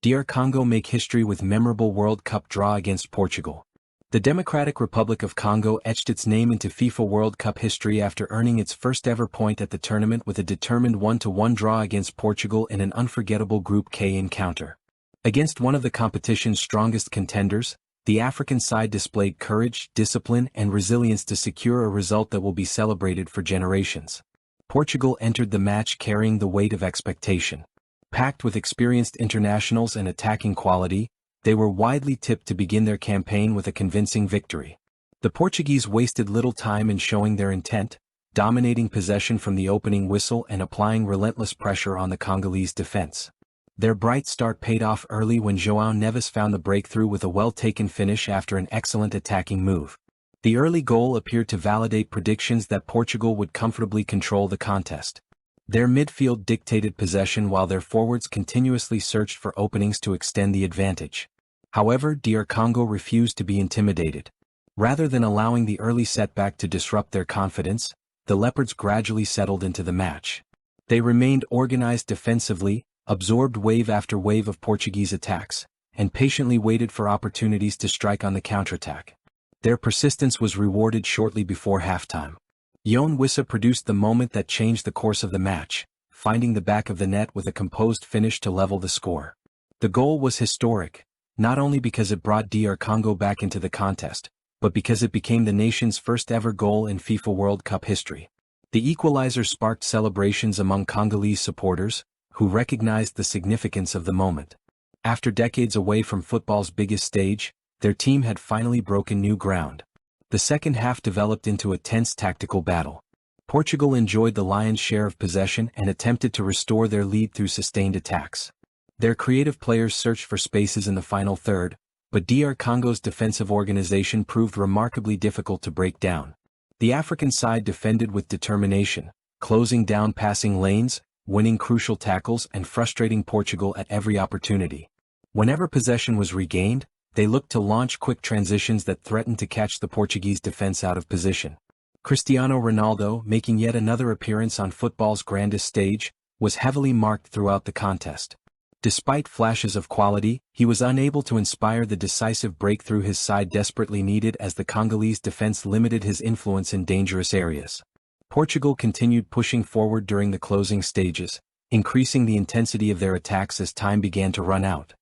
DR Congo make history with memorable World Cup draw against Portugal. The Democratic Republic of Congo etched its name into FIFA World Cup history after earning its first ever point at the tournament with a determined 1-1 draw against Portugal in an unforgettable Group K encounter. Against one of the competition's strongest contenders, the African side displayed courage, discipline, and resilience to secure a result that will be celebrated for generations. Portugal entered the match carrying the weight of expectation. Packed with experienced internationals and attacking quality, they were widely tipped to begin their campaign with a convincing victory. The Portuguese wasted little time in showing their intent, dominating possession from the opening whistle and applying relentless pressure on the Congolese defense. Their bright start paid off early when João Neves found the breakthrough with a well-taken finish after an excellent attacking move. The early goal appeared to validate predictions that Portugal would comfortably control the contest. Their midfield dictated possession while their forwards continuously searched for openings to extend the advantage. However, DR Congo refused to be intimidated. Rather than allowing the early setback to disrupt their confidence, the Leopards gradually settled into the match. They remained organized defensively, absorbed wave after wave of Portuguese attacks, and patiently waited for opportunities to strike on the counterattack. Their persistence was rewarded shortly before halftime. João Wissa produced the moment that changed the course of the match, finding the back of the net with a composed finish to level the score. The goal was historic, not only because it brought DR Congo back into the contest, but because it became the nation's first ever goal in FIFA World Cup history. The equalizer sparked celebrations among Congolese supporters, who recognized the significance of the moment. After decades away from football's biggest stage, their team had finally broken new ground. The second half developed into a tense tactical battle. Portugal enjoyed the lion's share of possession and attempted to restore their lead through sustained attacks. Their creative players searched for spaces in the final third, but DR Congo's defensive organization proved remarkably difficult to break down. The African side defended with determination, closing down passing lanes, winning crucial tackles and frustrating Portugal at every opportunity. Whenever possession was regained, they looked to launch quick transitions that threatened to catch the Portuguese defense out of position. Cristiano Ronaldo, making yet another appearance on football's grandest stage, was heavily marked throughout the contest. Despite flashes of quality, he was unable to inspire the decisive breakthrough his side desperately needed as the Congolese defense limited his influence in dangerous areas. Portugal continued pushing forward during the closing stages, increasing the intensity of their attacks as time began to run out.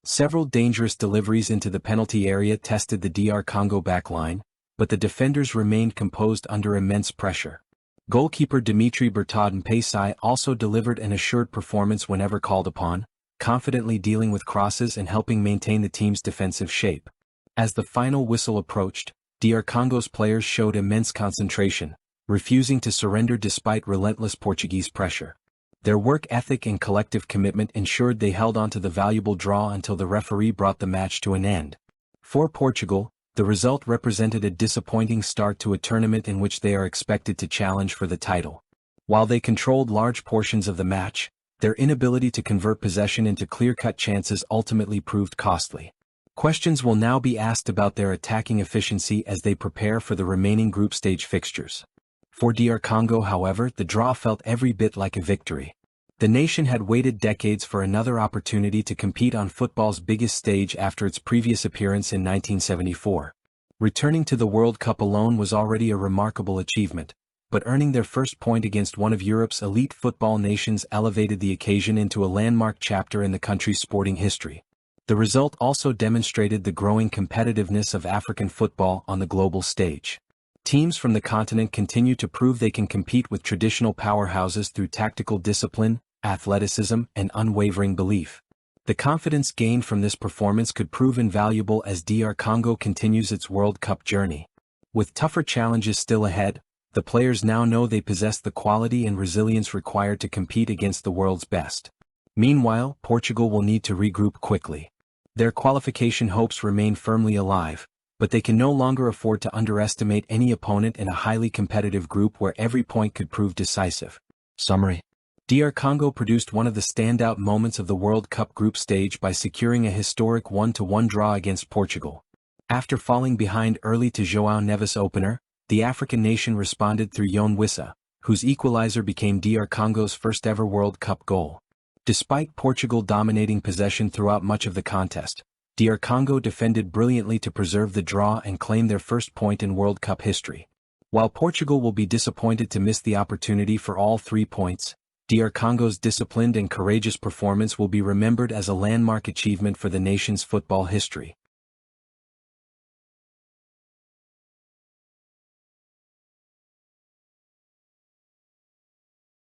Several dangerous deliveries into the penalty area tested the DR Congo backline, but the defenders remained composed under immense pressure. Goalkeeper Dimitri Bertod also delivered an assured performance whenever called upon, confidently dealing with crosses and helping maintain the team's defensive shape. As the final whistle approached, DR Congo's players showed immense concentration, refusing to surrender despite relentless Portuguese pressure. Their work ethic and collective commitment ensured they held on to the valuable draw until the referee brought the match to an end. For Portugal, the result represented a disappointing start to a tournament in which they are expected to challenge for the title. While they controlled large portions of the match, their inability to convert possession into clear-cut chances ultimately proved costly. Questions will now be asked about their attacking efficiency as they prepare for the remaining group stage fixtures. For DR Congo, however, the draw felt every bit like a victory. The nation had waited decades for another opportunity to compete on football's biggest stage after its previous appearance in 1974. Returning to the World Cup alone was already a remarkable achievement, but earning their first point against one of Europe's elite football nations elevated the occasion into a landmark chapter in the country's sporting history. The result also demonstrated the growing competitiveness of African football on the global stage. Teams from the continent continue to prove they can compete with traditional powerhouses through tactical discipline, athleticism, and unwavering belief. The confidence gained from this performance could prove invaluable as DR Congo continues its World Cup journey. With tougher challenges still ahead, the players now know they possess the quality and resilience required to compete against the world's best. Meanwhile, Portugal will need to regroup quickly. Their qualification hopes remain firmly alive, but they can no longer afford to underestimate any opponent in a highly competitive group where every point could prove decisive. Summary: DR Congo produced one of the standout moments of the World Cup group stage by securing a historic 1-1 draw against Portugal. After falling behind early to João Neves' opener, the African nation responded through João Wissa, whose equalizer became DR Congo's first ever World Cup goal. Despite Portugal dominating possession throughout much of the contest, DR Congo defended brilliantly to preserve the draw and claim their first point in World Cup history. While Portugal will be disappointed to miss the opportunity for all 3 points, DR Congo's disciplined and courageous performance will be remembered as a landmark achievement for the nation's football history.